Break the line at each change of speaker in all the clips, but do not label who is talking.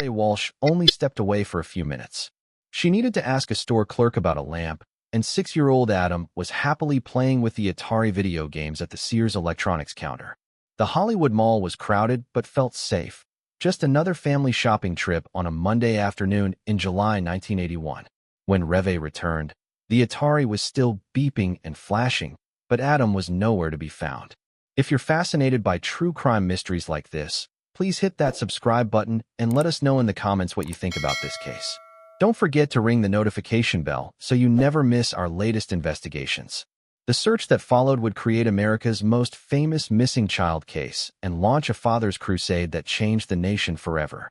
Reva Walsh only stepped away for a few minutes. She needed to ask a store clerk about a lamp, and 6-year-old Adam was happily playing with the Atari video games at the Sears electronics counter. The Hollywood Mall was crowded but felt safe. Just another family shopping trip on a Monday afternoon in July 1981. When Reva returned, the Atari was still beeping and flashing, but Adam was nowhere to be found. If you're fascinated by true crime mysteries like this, please hit that subscribe button and let us know in the comments what you think about this case. Don't forget to ring the notification bell so you never miss our latest investigations. The search that followed would create America's most famous missing child case and launch a father's crusade that changed the nation forever.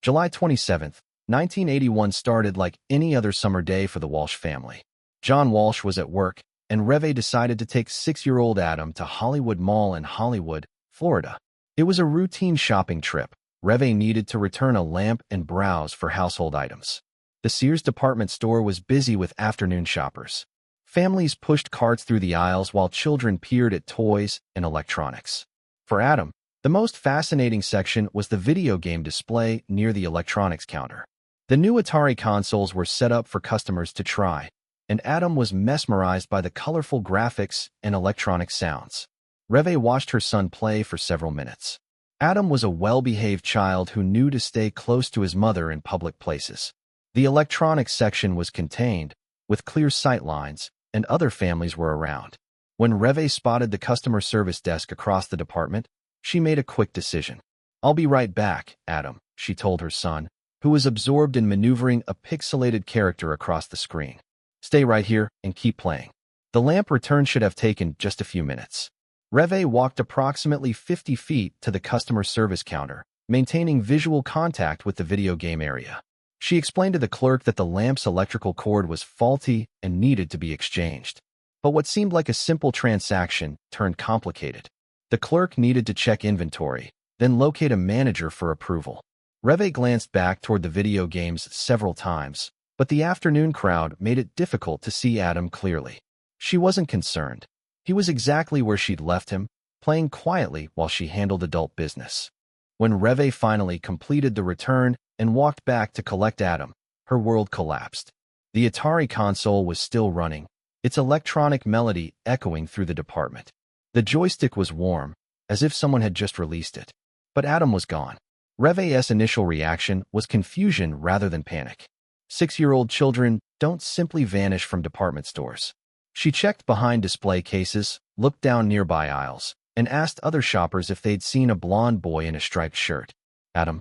July 27, 1981 started like any other summer day for the Walsh family. John Walsh was at work, and Reva decided to take 6-year-old Adam to Hollywood Mall in Hollywood, Florida. It was a routine shopping trip. Reva needed to return a lamp and browse for household items. The Sears department store was busy with afternoon shoppers. Families pushed carts through the aisles while children peered at toys and electronics. For Adam, the most fascinating section was the video game display near the electronics counter. The new Atari consoles were set up for customers to try, and Adam was mesmerized by the colorful graphics and electronic sounds. Reva watched her son play for several minutes. Adam was a well-behaved child who knew to stay close to his mother in public places. The electronics section was contained, with clear sight lines, and other families were around. When Reva spotted the customer service desk across the department, she made a quick decision. "I'll be right back, Adam," she told her son, who was absorbed in maneuvering a pixelated character across the screen. "Stay right here and keep playing." The lamp return should have taken just a few minutes. Reva walked approximately 50 feet to the customer service counter, maintaining visual contact with the video game area. She explained to the clerk that the lamp's electrical cord was faulty and needed to be exchanged. But what seemed like a simple transaction turned complicated. The clerk needed to check inventory, then locate a manager for approval. Reva glanced back toward the video games several times, but the afternoon crowd made it difficult to see Adam clearly. She wasn't concerned. He was exactly where she'd left him, playing quietly while she handled adult business. When Reva finally completed the return and walked back to collect Adam, her world collapsed. The Atari console was still running, its electronic melody echoing through the department. The joystick was warm, as if someone had just released it. But Adam was gone. Reva's initial reaction was confusion rather than panic. 6-year-old children don't simply vanish from department stores. She checked behind display cases, looked down nearby aisles, and asked other shoppers if they'd seen a blond boy in a striped shirt. Adam,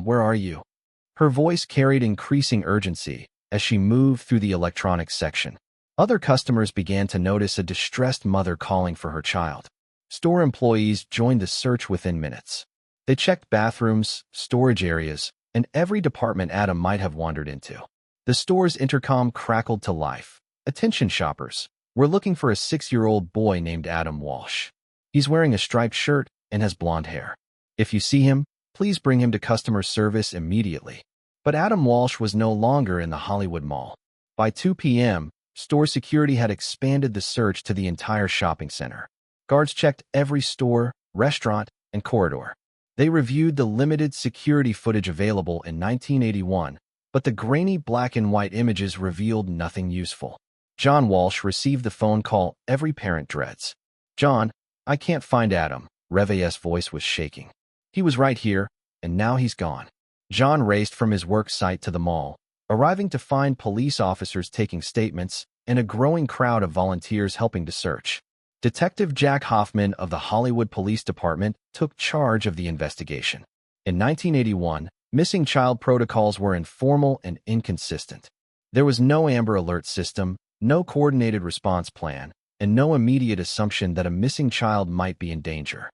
where are you?" Her voice carried increasing urgency as she moved through the electronics section. Other customers began to notice a distressed mother calling for her child. Store employees joined the search within minutes. They checked bathrooms, storage areas, and every department Adam might have wandered into. The store's intercom crackled to life. "Attention shoppers, we're looking for a 6-year-old boy named Adam Walsh. He's wearing a striped shirt and has blonde hair. If you see him, please bring him to customer service immediately." But Adam Walsh was no longer in the Hollywood Mall. By 2 p.m., store security had expanded the search to the entire shopping center. Guards checked every store, restaurant, and corridor. They reviewed the limited security footage available in 1981, but the grainy black and white images revealed nothing useful. John Walsh received the phone call every parent dreads. "John, I can't find Adam." Reva's voice was shaking. "He was right here, and now he's gone." John raced from his work site to the mall, arriving to find police officers taking statements and a growing crowd of volunteers helping to search. Detective Jack Hoffman of the Hollywood Police Department took charge of the investigation. In 1981, missing child protocols were informal and inconsistent. There was no Amber Alert system, no coordinated response plan, and no immediate assumption that a missing child might be in danger.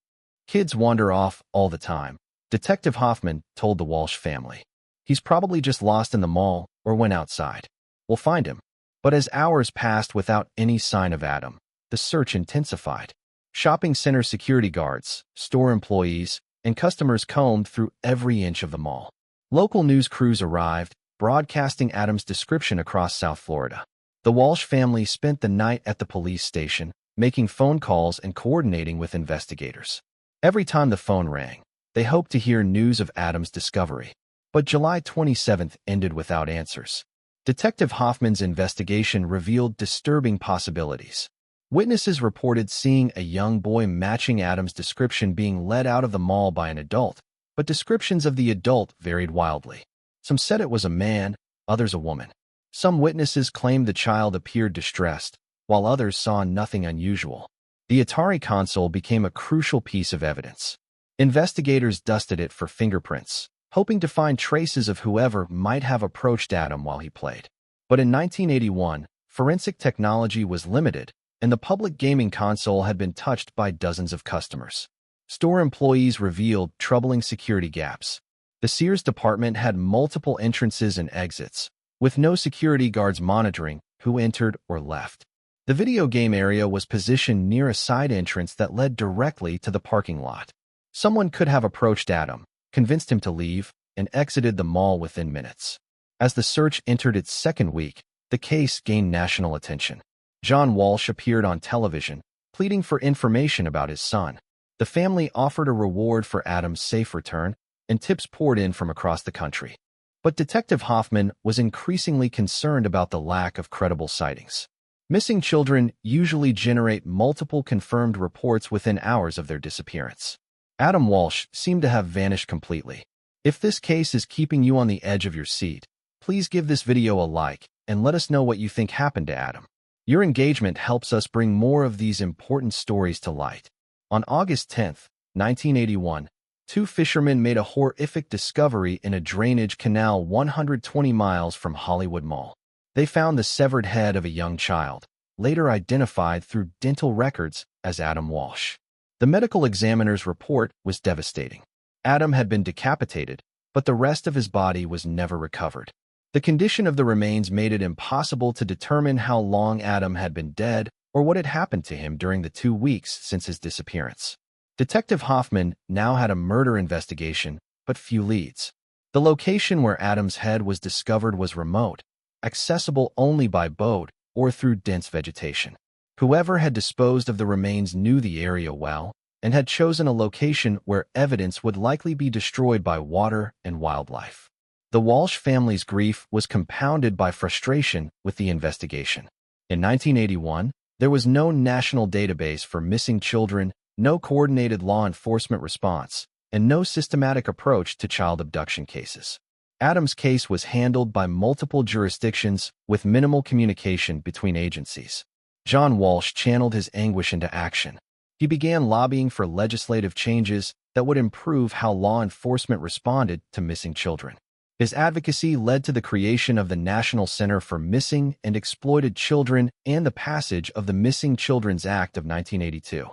"Kids wander off all the time," Detective Hoffman told the Walsh family. "He's probably just lost in the mall or went outside. We'll find him." But as hours passed without any sign of Adam, the search intensified. Shopping center security guards, store employees, and customers combed through every inch of the mall. Local news crews arrived, broadcasting Adam's description across South Florida. The Walsh family spent the night at the police station, making phone calls and coordinating with investigators. Every time the phone rang, they hoped to hear news of Adam's discovery. But July 27th ended without answers. Detective Hoffman's investigation revealed disturbing possibilities. Witnesses reported seeing a young boy matching Adam's description being led out of the mall by an adult, but descriptions of the adult varied wildly. Some said it was a man, others a woman. Some witnesses claimed the child appeared distressed, while others saw nothing unusual. The Atari console became a crucial piece of evidence. Investigators dusted it for fingerprints, hoping to find traces of whoever might have approached Adam while he played. But in 1981, forensic technology was limited, and the public gaming console had been touched by dozens of customers. Store employees revealed troubling security gaps. The Sears department had multiple entrances and exits, with no security guards monitoring who entered or left. The video game area was positioned near a side entrance that led directly to the parking lot. Someone could have approached Adam, convinced him to leave, and exited the mall within minutes. As the search entered its second week, the case gained national attention. Adam Walsh appeared on television, pleading for information about his son. The family offered a reward for Adam's safe return, and tips poured in from across the country. But Detective Hoffman was increasingly concerned about the lack of credible sightings. Missing children usually generate multiple confirmed reports within hours of their disappearance. Adam Walsh seemed to have vanished completely. If this case is keeping you on the edge of your seat, please give this video a like and let us know what you think happened to Adam. Your engagement helps us bring more of these important stories to light. On August 10, 1981, two fishermen made a horrific discovery in a drainage canal 120 miles from Hollywood Mall. They found the severed head of a young child, later identified through dental records as Adam Walsh. The medical examiner's report was devastating. Adam had been decapitated, but the rest of his body was never recovered. The condition of the remains made it impossible to determine how long Adam had been dead or what had happened to him during the 2 weeks since his disappearance. Detective Hoffman now had a murder investigation, but few leads. The location where Adam's head was discovered was remote, accessible only by boat or through dense vegetation. Whoever had disposed of the remains knew the area well and had chosen a location where evidence would likely be destroyed by water and wildlife. The Walsh family's grief was compounded by frustration with the investigation. In 1981, there was no national database for missing children, no coordinated law enforcement response, and no systematic approach to child abduction cases. Adam's case was handled by multiple jurisdictions with minimal communication between agencies. Adam Walsh channeled his anguish into action. He began lobbying for legislative changes that would improve how law enforcement responded to missing children. His advocacy led to the creation of the National Center for Missing and Exploited Children and the passage of the Missing Children's Act of 1982.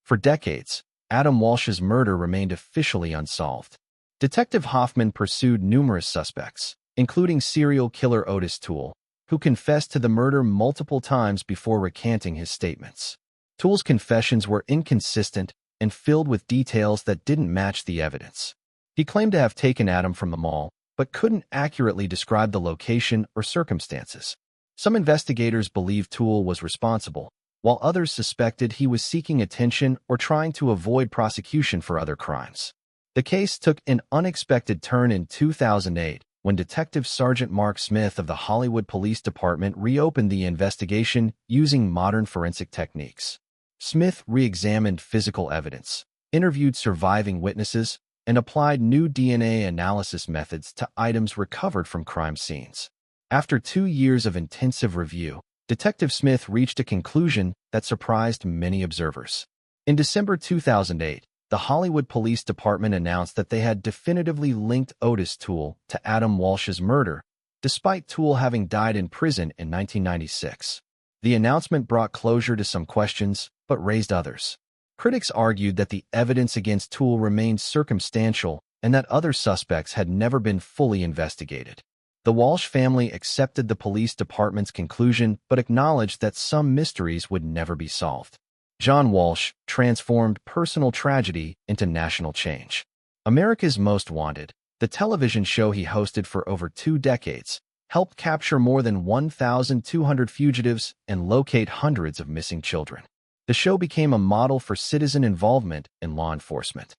For decades, Adam Walsh's murder remained officially unsolved. Detective Hoffman pursued numerous suspects, including serial killer Otis Toole, who confessed to the murder multiple times before recanting his statements. Toole's confessions were inconsistent and filled with details that didn't match the evidence. He claimed to have taken Adam from the mall, but couldn't accurately describe the location or circumstances. Some investigators believed Toole was responsible, while others suspected he was seeking attention or trying to avoid prosecution for other crimes. The case took an unexpected turn in 2008 when Detective Sergeant Mark Smith of the Hollywood Police Department reopened the investigation using modern forensic techniques. Smith re-examined physical evidence, interviewed surviving witnesses, and applied new DNA analysis methods to items recovered from crime scenes. After 2 years of intensive review, Detective Smith reached a conclusion that surprised many observers. In December 2008, the Hollywood Police Department announced that they had definitively linked Otis Toole to Adam Walsh's murder, despite Toole having died in prison in 1996. The announcement brought closure to some questions, but raised others. Critics argued that the evidence against Toole remained circumstantial and that other suspects had never been fully investigated. The Walsh family accepted the police department's conclusion but acknowledged that some mysteries would never be solved. Adam Walsh transformed personal tragedy into national change. America's Most Wanted, the television show he hosted for over 2 decades, helped capture more than 1,200 fugitives and locate hundreds of missing children. The show became a model for citizen involvement in law enforcement.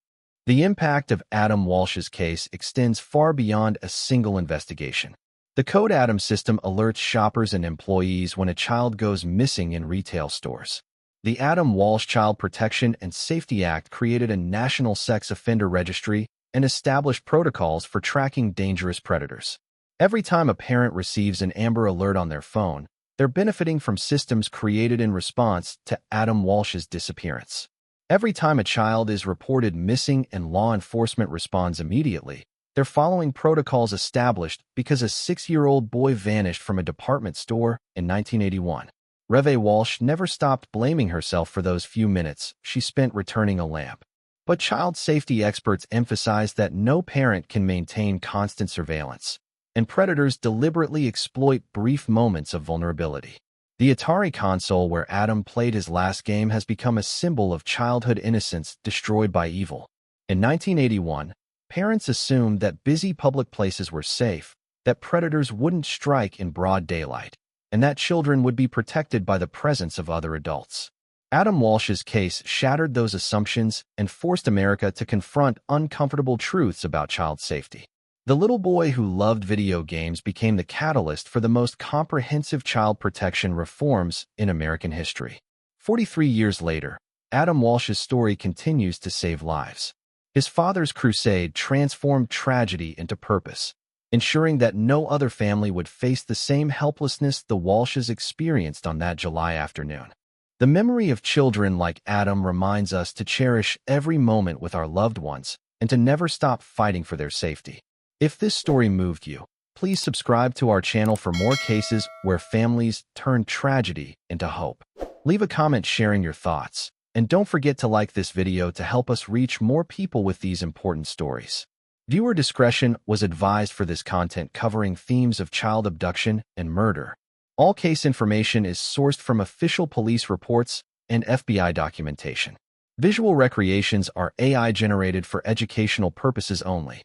The impact of Adam Walsh's case extends far beyond a single investigation. The Code Adam system alerts shoppers and employees when a child goes missing in retail stores. The Adam Walsh Child Protection and Safety Act created a national sex offender registry and established protocols for tracking dangerous predators. Every time a parent receives an Amber Alert on their phone, they're benefiting from systems created in response to Adam Walsh's disappearance. Every time a child is reported missing and law enforcement responds immediately, they're following protocols established because a 6-year-old boy vanished from a department store in 1981. Reve Walsh never stopped blaming herself for those few minutes she spent returning a lamp. But child safety experts emphasize that no parent can maintain constant surveillance, and predators deliberately exploit brief moments of vulnerability. The Atari console where Adam played his last game has become a symbol of childhood innocence destroyed by evil. In 1981, parents assumed that busy public places were safe, that predators wouldn't strike in broad daylight, and that children would be protected by the presence of other adults. Adam Walsh's case shattered those assumptions and forced America to confront uncomfortable truths about child safety. The little boy who loved video games became the catalyst for the most comprehensive child protection reforms in American history. 43 years later, Adam Walsh's story continues to save lives. His father's crusade transformed tragedy into purpose, ensuring that no other family would face the same helplessness the Walshes experienced on that July afternoon. The memory of children like Adam reminds us to cherish every moment with our loved ones and to never stop fighting for their safety. If this story moved you, please subscribe to our channel for more cases where families turn tragedy into hope. Leave a comment sharing your thoughts, and don't forget to like this video to help us reach more people with these important stories. Viewer discretion was advised for this content covering themes of child abduction and murder. All case information is sourced from official police reports and FBI documentation. Visual recreations are AI-generated for educational purposes only.